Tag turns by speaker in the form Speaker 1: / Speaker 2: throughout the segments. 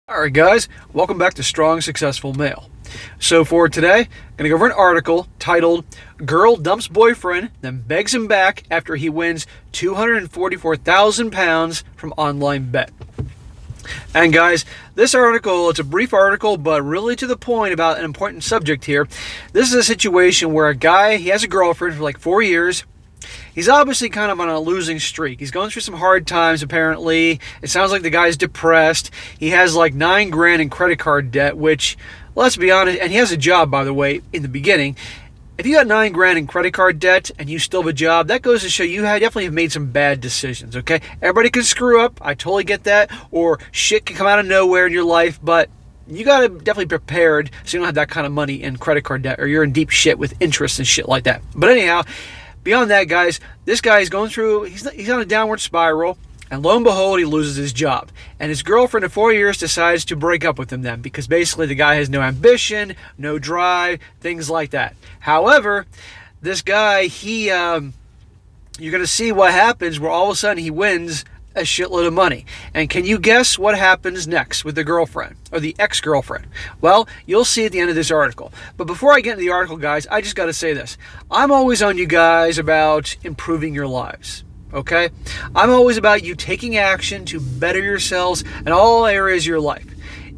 Speaker 1: Alright guys, welcome back to Strong Successful Male. So for today, I'm going to go over an article titled Girl Dumps Boyfriend, Then Begs Him Back After He Wins £244,000 from Online Bet. And guys, this article, it's a brief article, but really to the point about an important subject here. This is a situation where a guy, he has a girlfriend for like 4 years. He's obviously kind of on a losing streak. He's going through some hard times, apparently. It sounds like the guy's depressed. He has like $9,000 in credit card debt, which, let's be honest, and he has a job, by the way, in the beginning. If you got $9,000 in credit card debt and you still have a job, that goes to show you definitely have made some bad decisions, okay? Everybody can screw up. I totally get that. Or shit can come out of nowhere in your life, but you got to definitely be prepared so you don't have that kind of money in credit card debt or you're in deep shit with interest and shit like that. But anyhow, beyond that, guys, this guy is going through, he's on a downward spiral, and lo and behold, he loses his job. And his girlfriend of 4 years decides to break up with him then, because basically the guy has no ambition, no drive, things like that. However, this guy, you're going to see what happens where all of a sudden he wins a shitload of money. And can you guess what happens next with the girlfriend or the ex-girlfriend? Well, you'll see at the end of this article. But before I get into the article, guys, I just got to say this. I'm always on you guys about improving your lives. Okay? I'm always about you taking action to better yourselves in all areas of your life.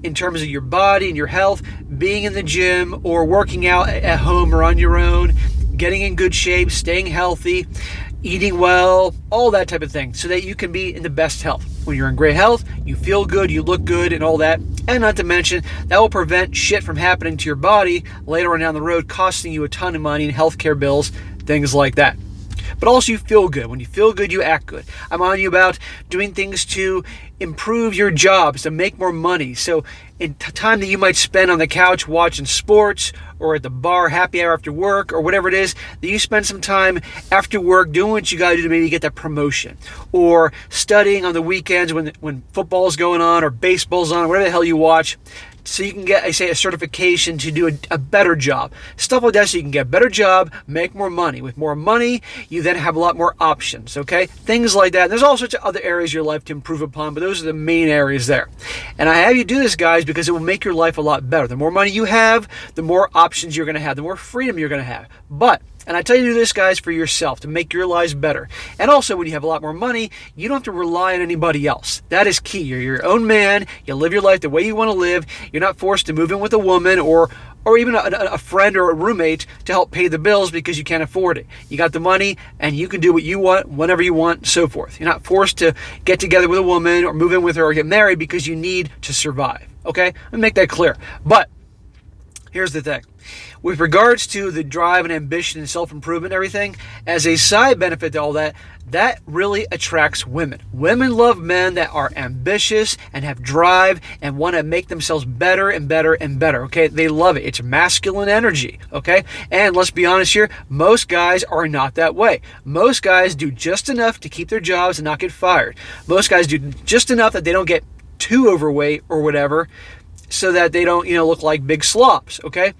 Speaker 1: In terms of your body and your health, being in the gym or working out at home or on your own, getting in good shape, staying healthy, eating well, all that type of thing, so that you can be in the best health. When you're in great health, you feel good, you look good, and all that. And not to mention, that will prevent shit from happening to your body later on down the road, costing you a ton of money in healthcare bills, things like that. But also you feel good. When you feel good, you act good. I'm on you about doing things to improve your jobs, to make more money. So in time that you might spend on the couch watching sports or at the bar happy hour after work or whatever it is, that you spend some time after work doing what you got to do to maybe get that promotion, or studying on the weekends when football's going on or baseball's on or whatever the hell you watch, so you can get, a certification to do a better job. Stuff like that so you can get a better job, make more money. With more money, you then have a lot more options, okay? Things like that. And there's all sorts of other areas of your life to improve upon, but those are the main areas there. And I have you do this, guys, because it will make your life a lot better. The more money you have, the more options you're going to have, the more freedom you're going to have. And I tell you to do this, guys, for yourself, to make your lives better. And also, when you have a lot more money, you don't have to rely on anybody else. That is key. You're your own man. You live your life the way you want to live. You're not forced to move in with a woman or even a friend or a roommate to help pay the bills because you can't afford it. You got the money, and you can do what you want, whenever you want, so forth. You're not forced to get together with a woman or move in with her or get married because you need to survive. Okay? Let me make that clear. But here's the thing. With regards to the drive and ambition and self-improvement and everything, as a side benefit to all that, that really attracts women. Women love men that are ambitious and have drive and want to make themselves better and better and better, okay? They love it. It's masculine energy, okay? And let's be honest here, most guys are not that way. Most guys do just enough to keep their jobs and not get fired. Most guys do just enough that they don't get too overweight or whatever, so that they don't, look like big slops, okay?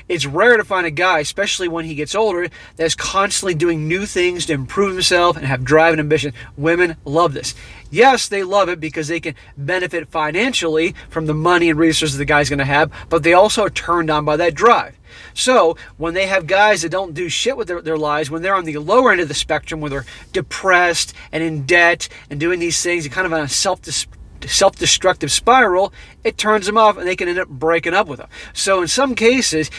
Speaker 1: It's rare to find a guy, especially when he gets older, that's constantly doing new things to improve himself and have drive and ambition. Women love this. Yes, they love it because they can benefit financially from the money and resources the guy's going to have, but they also are turned on by that drive. So when they have guys that don't do shit with their lives, when they're on the lower end of the spectrum, where they're depressed and in debt and doing these things and kind of on a self-destructive spiral, it turns them off and they can end up breaking up with them. So in some cases,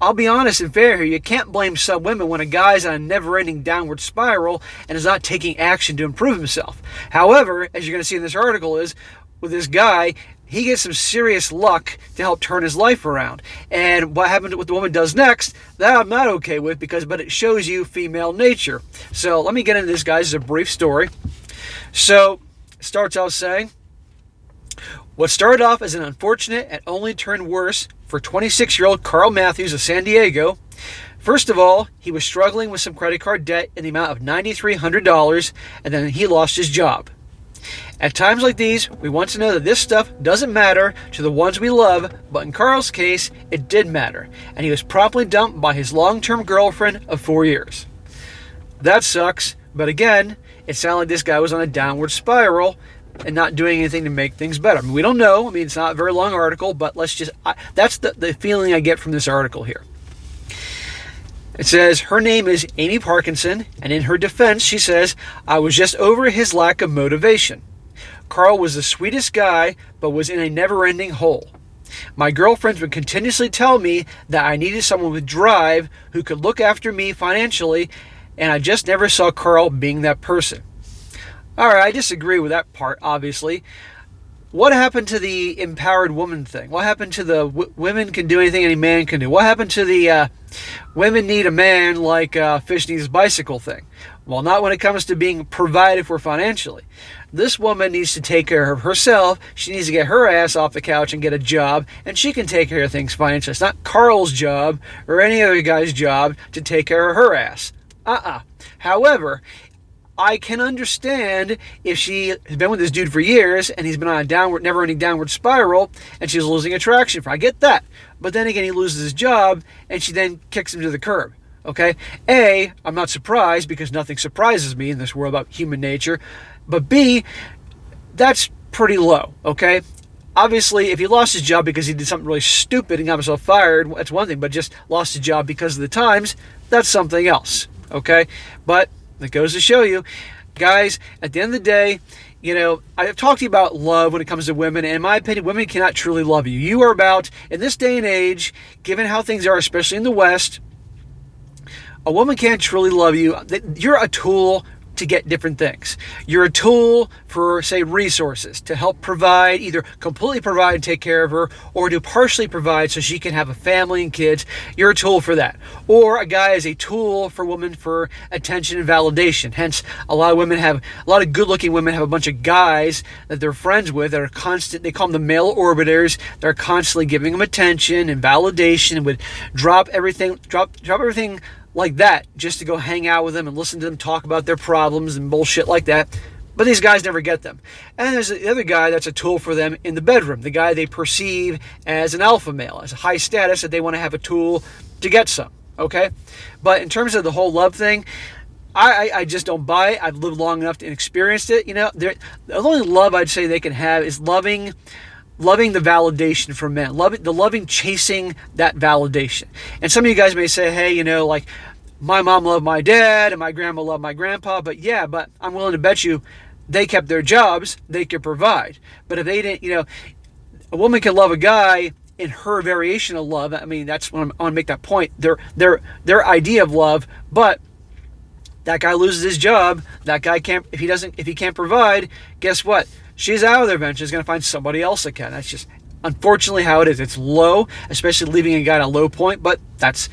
Speaker 1: I'll be honest and fair here, you can't blame some women when a guy's on a never-ending downward spiral and is not taking action to improve himself. However, as you're going to see in this article, is with this guy, he gets some serious luck to help turn his life around. And what the woman does next, that I'm not okay with, but it shows you female nature. So let me get into this, guys. It's a brief story. So it starts out saying, what started off as an unfortunate and only turned worse for 26-year-old Carl Matthews of San Diego. First of all, he was struggling with some credit card debt in the amount of $9,300, and then he lost his job. At times like these, we want to know that this stuff doesn't matter to the ones we love, but in Carl's case, it did matter, and he was promptly dumped by his long-term girlfriend of 4 years. That sucks, but again, it sounded like this guy was on a downward spiral, and not doing anything to make things better. I mean, we don't know. I mean, it's not a very long article, but that's the feeling I get from this article here. It says, her name is Amy Parkinson, and in her defense, she says, I was just over his lack of motivation. Carl was the sweetest guy, but was in a never-ending hole. My girlfriends would continuously tell me that I needed someone with drive who could look after me financially, and I just never saw Carl being that person. All right, I disagree with that part, obviously. What happened to the empowered woman thing? What happened to the women can do anything any man can do? What happened to the women need a man like fish needs a bicycle thing? Well, not when it comes to being provided for financially. This woman needs to take care of herself. She needs to get her ass off the couch and get a job, and she can take care of things financially. It's not Carl's job or any other guy's job to take care of her ass. However, I can understand if she has been with this dude for years and he's been on a never-ending downward spiral and she's losing attraction for him. I get that. But then again, he loses his job and she then kicks him to the curb. Okay? A, I'm not surprised because nothing surprises me in this world about human nature. But B, that's pretty low. Okay? Obviously, if he lost his job because he did something really stupid and got himself fired, that's one thing. But just lost his job because of the times, that's something else. Okay? But that goes to show you, guys, at the end of the day, you know, I've talked to you about love when it comes to women, and in my opinion, women cannot truly love you. You are about, in this day and age, given how things are, especially in the West, a woman can't truly love you. You're a tool to get different things. You're a tool for, say, resources to help provide, either completely provide and take care of her, or to partially provide so she can have a family and kids. You're a tool for that. Or a guy is a tool for women for attention and validation. Hence, a lot of good-looking women have a bunch of guys that they're friends with that are constant, they call them the male orbiters. They're constantly giving them attention and validation and would drop everything like that just to go hang out with them and listen to them talk about their problems and bullshit like that. But these guys never get them. And there's the other guy that's a tool for them in the bedroom, the guy they perceive as an alpha male, as a high status, that they want to have a tool to get some. Okay? But in terms of the whole love thing, I just don't buy it. I've lived long enough to experience it. You know, the only love I'd say they can have is loving the validation from men, loving chasing that validation. And some of you guys may say, hey, you know, like, my mom loved my dad and my grandma loved my grandpa, but I'm willing to bet you they kept their jobs, they could provide. But if they didn't, you know, a woman can love a guy in her variation of love. I mean, that's when I want to make that point. Their idea of love, but that guy loses his job, that guy can't, if he can't provide, guess what? She's out of there eventually. She's going to find somebody else that can. That's just unfortunately how it is. It's low, especially leaving a guy at a low point, but that's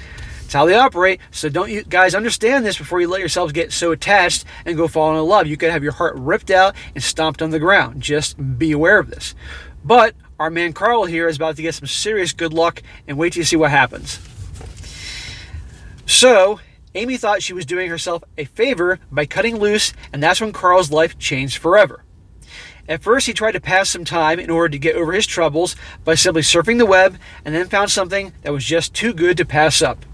Speaker 1: how they operate. So don't you guys understand this before you let yourselves get so attached and go fall in love. You could have your heart ripped out and stomped on the ground. Just be aware of this. But our man Carl here is about to get some serious good luck, and wait till you see what happens. So Amy thought she was doing herself a favor by cutting loose, and that's when Carl's life changed forever. At first, he tried to pass some time in order to get over his troubles by simply surfing the web, and then found something that was just too good to pass up.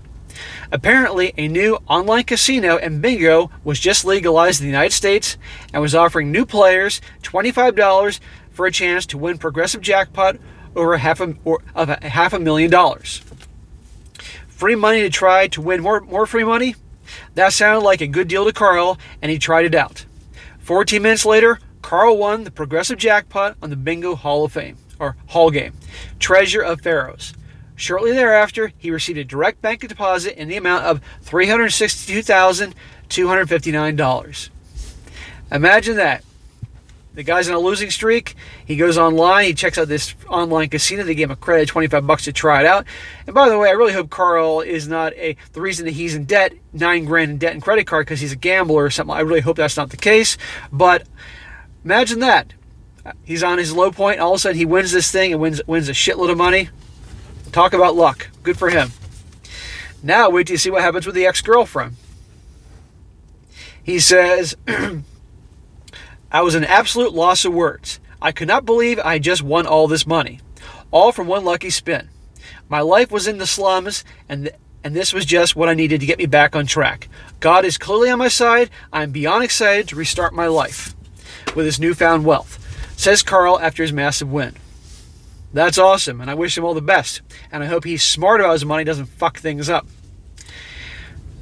Speaker 1: Apparently, a new online casino and bingo was just legalized in the United States and was offering new players $25 for a chance to win progressive jackpot over $500,000. Free money to try to win more free money? That sounded like a good deal to Carl, and he tried it out. 14 minutes later, Carl won the progressive jackpot on the Bingo Hall of Fame, or Hall game, Treasure of Pharaohs. Shortly thereafter, he received a direct bank deposit in the amount of $362,259. Imagine that. The guy's on a losing streak. He goes online. He checks out this online casino. They gave him a credit, $25 to try it out. And by the way, I really hope Carl is not the reason that he's in debt, $9,000 in debt and credit card because he's a gambler or something. I really hope that's not the case. But imagine that. He's on his low point. All of a sudden, he wins this thing and wins a shitload of money. Talk about luck. Good for him. Now, wait till you see what happens with the ex-girlfriend. He says, I was an absolute loss of words. I could not believe I just won all this money. All from one lucky spin. My life was in the slums, and this was just what I needed to get me back on track. God is clearly on my side. I'm beyond excited to restart my life with this newfound wealth. says Carl after his massive win. That's awesome, and I wish him all the best. And I hope he's smart about his money, doesn't fuck things up.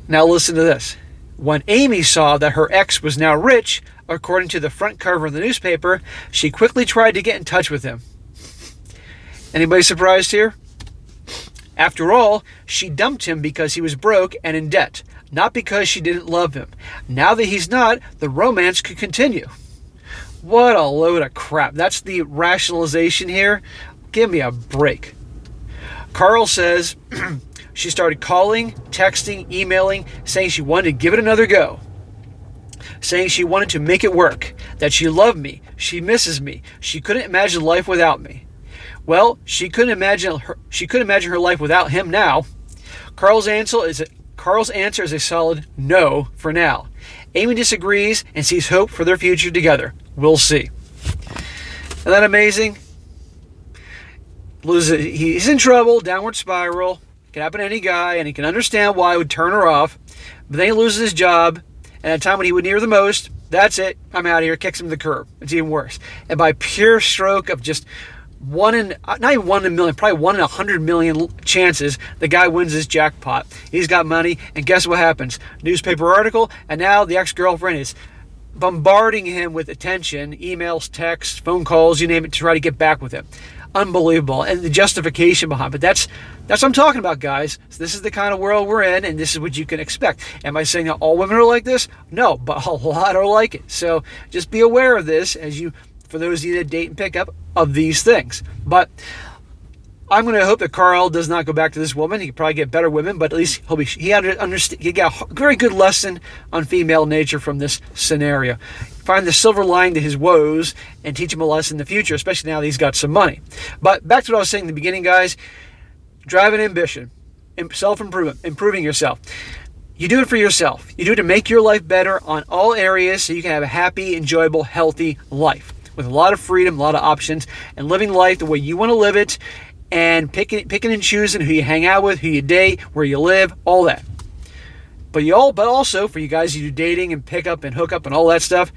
Speaker 1: Now listen to this. When Amy saw that her ex was now rich, according to the front cover of the newspaper, she quickly tried to get in touch with him. Anybody surprised here? After all, she dumped him because he was broke and in debt, not because she didn't love him. Now that he's not, the romance could continue. What a load of crap. That's the rationalization here. Give me a break. Carl says she started calling, texting, emailing, saying she wanted to give it another go. Saying she wanted to make it work, that she loved me, she misses me, she couldn't imagine life without me. Well, she couldn't imagine her life without him now. Carl's answer is a solid no for now. Amy disagrees and sees hope for their future together. We'll see. Isn't that amazing? He's in trouble, downward spiral. It can happen to any guy, and he can understand why it would turn her off. But then he loses his job, and at a time when he would need her the most, that's it. I'm out of here. Kicks him to the curb. It's even worse. And by pure stroke of just not even 1 in a million, probably 1 in 100 million chances, the guy wins his jackpot. He's got money, and guess what happens? Newspaper article, and now the ex-girlfriend is bombarding him with attention, emails, texts, phone calls, you name it, to try to get back with him. Unbelievable. And the justification behind it. But that's what I'm talking about, guys. So this is the kind of world we're in, and this is what you can expect. Am I saying that all women are like this? No, but a lot are like it. So just be aware of this for those of you that date and pick up of these things. But I'm going to hope that Carl does not go back to this woman. He could probably get better women, but at least he got a very good lesson on female nature from this scenario. Find the silver lining to his woes and teach him a lesson in the future, especially now that he's got some money. But back to what I was saying in the beginning, guys. Drive an ambition, self-improvement, improving yourself. You do it for yourself. You do it to make your life better on all areas so you can have a happy, enjoyable, healthy life with a lot of freedom, a lot of options, and living life the way you want to live it, and picking and choosing who you hang out with, who you date, where you live, all that. But also for you guys who do dating and pickup and hookup and all that stuff,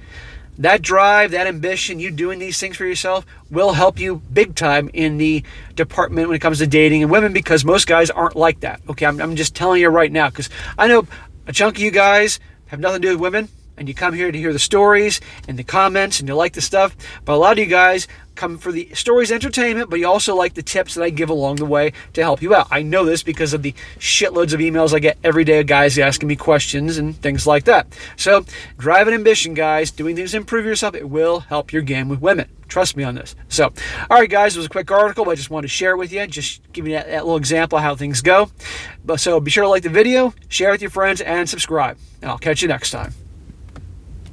Speaker 1: that drive, that ambition, you doing these things for yourself will help you big time in the department when it comes to dating and women, because most guys aren't like that. Okay, I'm just telling you right now, because I know a chunk of you guys have nothing to do with women, and you come here to hear the stories and the comments and you like the stuff, but a lot of you guys come for the stories entertainment, but you also like the tips that I give along the way to help you out. I know this because of the shitloads of emails I get every day of guys asking me questions and things like that. So drive an ambition, guys. Doing things to improve yourself, it will help your game with women. Trust me on this. So, all right, guys, it was a quick article, but I just wanted to share it with you, just give you that little example of how things go. So be sure to like the video, share it with your friends, and subscribe. And I'll catch you next time.